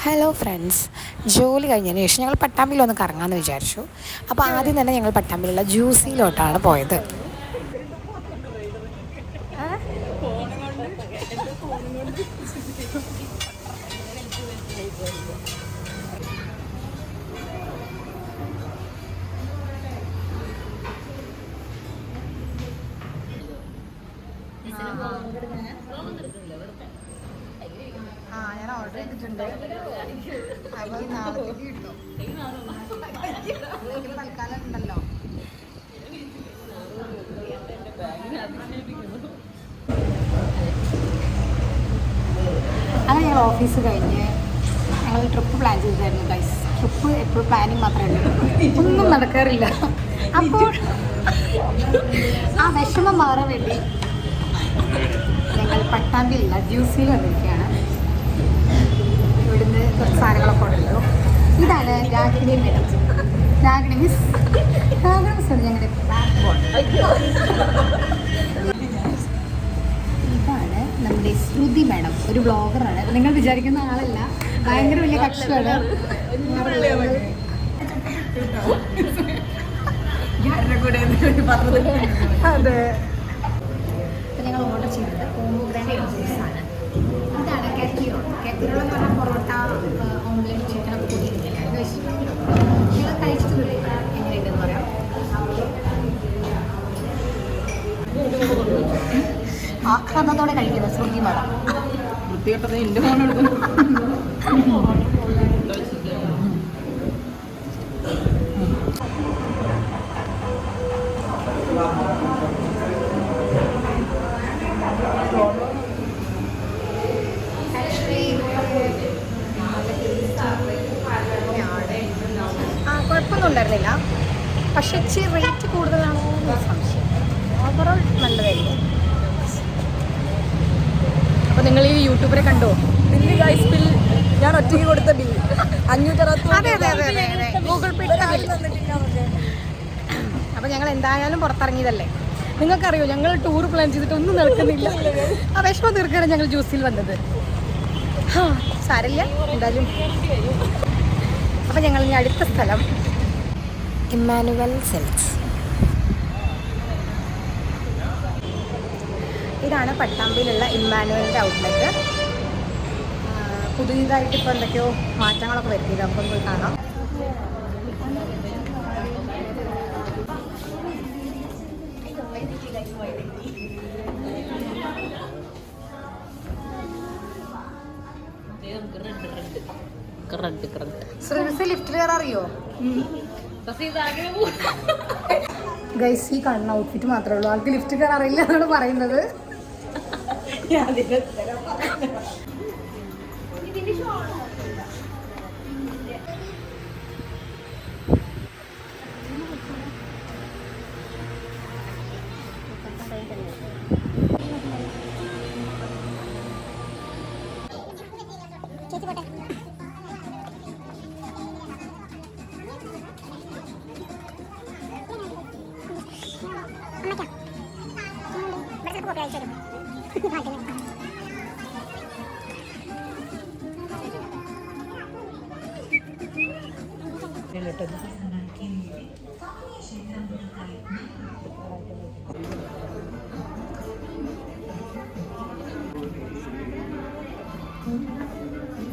Hello friends, ജോലി കഴിഞ്ഞതിന് ശേഷം ഞങ്ങൾ പട്ടാമ്പിയിലൊന്ന് കറങ്ങാമെന്ന് വിചാരിച്ചു. അപ്പോൾ ആദ്യം തന്നെ ഞങ്ങൾ പട്ടാമ്പിയിലുള്ള ജ്യൂസിയിലോട്ടാണ് പോയത്. ഞാൻ ഓർഡർ ചെയ്തിട്ടുണ്ട്. അപ്പോൾ നാളത്തേക്ക് കിട്ടും. തൽക്കാലം ഉണ്ടല്ലോ. അങ്ങനെ ഞങ്ങൾ ഓഫീസ് കഴിഞ്ഞ് ഞങ്ങൾ ട്രിപ്പ് പ്ലാൻ ചെയ്തിട്ടായിരുന്നു ഗൈസ്. ട്രിപ്പ് എപ്പോഴും പ്ലാനിങ് മാത്രമേ ഉള്ളൂ, ഒന്നും നടക്കാറില്ല. അപ്പോൾ ആ വിഷമം മാറാൻ വേണ്ടി ഞങ്ങൾ പട്ടാമ്പിയിലുള്ള ജ്യൂസിൽ വന്നിരിക്കുകയാണ്. ഇവിടുന്ന് കുറച്ച് സാധനങ്ങളൊക്കെ ഉണ്ടല്ലോ. ഇതാണ് രാഗിണി മേഡം. രാഗിണി മിസ് ഞങ്ങളുടെ ബാക്ക് ബോൺ. ഇതാണ് നമ്മുടെ ശ്രുതി മാഡം, ഒരു ബ്ലോഗറാണ്. നിങ്ങൾ വിചാരിക്കുന്ന ആളല്ല, ഭയങ്കര വലിയ കക്ഷിയാണ്. അതെ, ഞങ്ങൾ ഓർഡർ ചെയ്തത് പോമോഗ്രാനൈറ്റ് ജ്യൂസാണ്. ഇതാണ് കാറ്റിറോൾ. കാറ്റിറോൾ എന്ന് പറഞ്ഞാൽ പൊറോട്ട, ഓംലെറ്റ്, ചിക്കനൊക്കെ കൂടിയിരിക്കില്ല. ഇത് വെച്ചിട്ടുണ്ടല്ലോ നിങ്ങൾ കഴിച്ചിട്ട് വിളിക്കുക എങ്ങനെയുണ്ടെന്ന് പറയാം. ആക്രാന്തത്തോടെ കഴിക്കുന്നത് ശ്രുതി മാഡം. വൃത്തികെട്ടത് എൻ്റെ ഫോണെടുക്കുന്നു. കുഴപ്പമൊന്നും ഉണ്ടായിരുന്നില്ല, പക്ഷെ ഇച്ചിരി റേറ്റ് കൂടുതലാണോ എന്ന് സംശയം. ഓവറോൾ നല്ലതായിരുന്നു. അപ്പോൾ നിങ്ങൾ ഈ യൂട്യൂബറെ കണ്ടോ? ബില്ല് ഗൈസ്, ബില്ല് ഞാൻ ഒറ്റയ്ക്ക് കൊടുത്ത ബില്ല് 560. അതെ അതെ അതെ അതെ അതെ, ഗൂഗിൾ പേ. അപ്പോൾ ഞങ്ങൾ എന്തായാലും പുറത്തിറങ്ങിയതല്ലേ. നിങ്ങൾക്കറിയോ, ഞങ്ങൾ ടൂർ പ്ലാൻ ചെയ്തിട്ടൊന്നും നടക്കുന്നില്ല. ആ വിഷമം തീർക്കാനാണ് ഞങ്ങൾ ജ്യൂസിൽ വന്നത്. സാരമില്ല, എന്തായാലും. അപ്പം ഞങ്ങൾ ഇനി അടുത്ത സ്ഥലം ഇമ്മാനുവൽ സിൽക്സ്. ഇതാണ് പട്ടാമ്പിയിലുള്ള ഇമ്മാനുവലിൻ്റെ ഔട്ട്ലെറ്റ്. പുതിയതായിട്ട് ഇപ്പോൾ എന്തൊക്കെയോ മാറ്റങ്ങളൊക്കെ വരുത്തിയത്, നമുക്കൊന്ന് പോയി കാണാം. ലിഫ്റ്റിൽ കയറാൻ അറിയോ ഗൈസ്? ഈ കാണുന്ന ഔട്ട്ഫിറ്റ് മാത്രമേ ഉള്ളൂ, ആൾക്ക് ലിഫ്റ്റ് കയറാൻ അറിയില്ല എന്നാണ് പറയുന്നത്.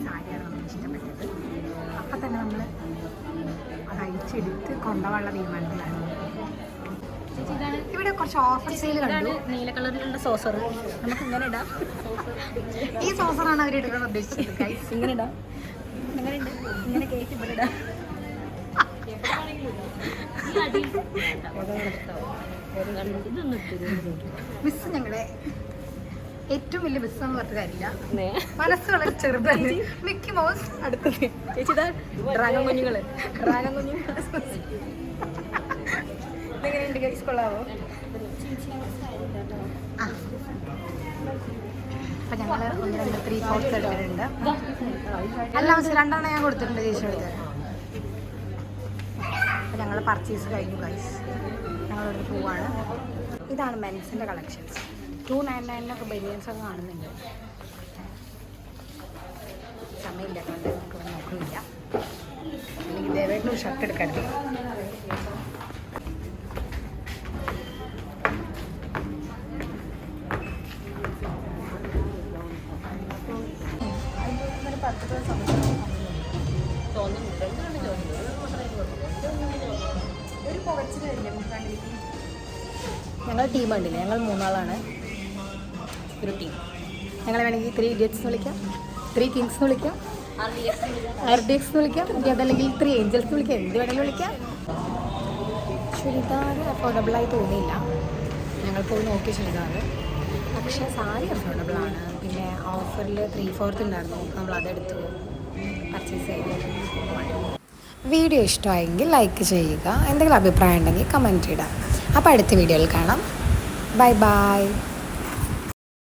സാരിയാണ് നമുക്ക് ഇഷ്ടപ്പെട്ടത്. അപ്പം തന്നെ നമ്മൾ അത് അഴിച്ചെടുത്ത് കൊണ്ടുപോകാനുള്ള തീരുമാനത്തിലാണ്. ഇവിടെ കുറച്ച് ഓഫർ സെയിൽ കണ്ടു. നീല കളറിലുള്ള സോസർ നമുക്ക് ഇങ്ങനെ ഇടാം. ഈ സോസറാണ് അവർ എടുക്കാൻ ഉദ്ദേശിച്ചത്. ഇങ്ങനെ ഇടാം, ഇങ്ങനെ ഉണ്ട്, ഇങ്ങനെ കേക്ക് ഇവിടെ ഇടാം. മിസ് ഞങ്ങളുടെ ഏറ്റവും വലിയ ബിസ്സെന്ന് പറഞ്ഞ കാര്യമില്ല, മനസ്സ് വളരെ ചെറുതാണ്. മിക്കി മൗസ് അടുത്തത്. ചേച്ചി ഇതാ ഡ്രാഗൺ കുഞ്ഞുങ്ങള്, ഡ്രാഗൺ കുഞ്ഞുങ്ങൾ. ഇതെങ്ങനെയുണ്ട് ഗൈസ്, കൊള്ളാവോ? അപ്പം ഞങ്ങൾ 1, 2, 3, 4 എടുത്തിട്ടുണ്ട്. അല്ല മിസ്, 2 ഞാൻ കൊടുത്തിട്ടുണ്ട് ചേച്ചി എടുത്ത്. അപ്പം ഞങ്ങൾ പർച്ചേസ് കഴിഞ്ഞു ഗൈസ്, ഞങ്ങളിവിടെ പോവാണ്. ഇതാണ് മെൻസിൻ്റെ കളക്ഷൻസ്. 299 ബനിയൻസൊക്കെ കാണുന്നുണ്ട്. സമയമില്ല, അതുകൊണ്ട് നമുക്ക് ഒരു ഷർട്ട് എടുക്കരുത്. ഞങ്ങൾ ടീം ഉണ്ടില്ലേ, ഞങ്ങൾ 3 ആളാണ് ഒരു ടീം. ഞങ്ങളെ വേണമെങ്കിൽ 3 ഇഡിയറ്റ്സ് എന്ന് വിളിക്കാം, 3 കിങ്സ് എന്ന് വിളിക്കാം, RDX എന്ന് വിളിക്കാം, ഇനി അതല്ലെങ്കിൽ 3 ഏഞ്ചൽസ് എന്ന് വിളിക്കാം, എന്ത് വേണമെങ്കിലും വിളിക്കാം. ചുരിദാർ അഫോർഡബിളായി തോന്നിയില്ല. ഞങ്ങൾ പോയി നോക്കിയ ചുരിദാർ, പക്ഷേ സാരി അഫോർഡബിളാണ്. പിന്നെ ഓഫറിൽ 3/4 ഉണ്ടായിരുന്നു, നമ്മൾ അതെടുത്ത് പർച്ചേസ് ചെയ്തു. വീഡിയോ ഇഷ്ടമായെങ്കിൽ ലൈക്ക് ചെയ്യുക, എന്തെങ്കിലും അഭിപ്രായം ഉണ്ടെങ്കിൽ കമൻറ്റ് ഇടാം. അപ്പോൾ അടുത്ത വീഡിയോയിൽ കാണാം. Bye bye.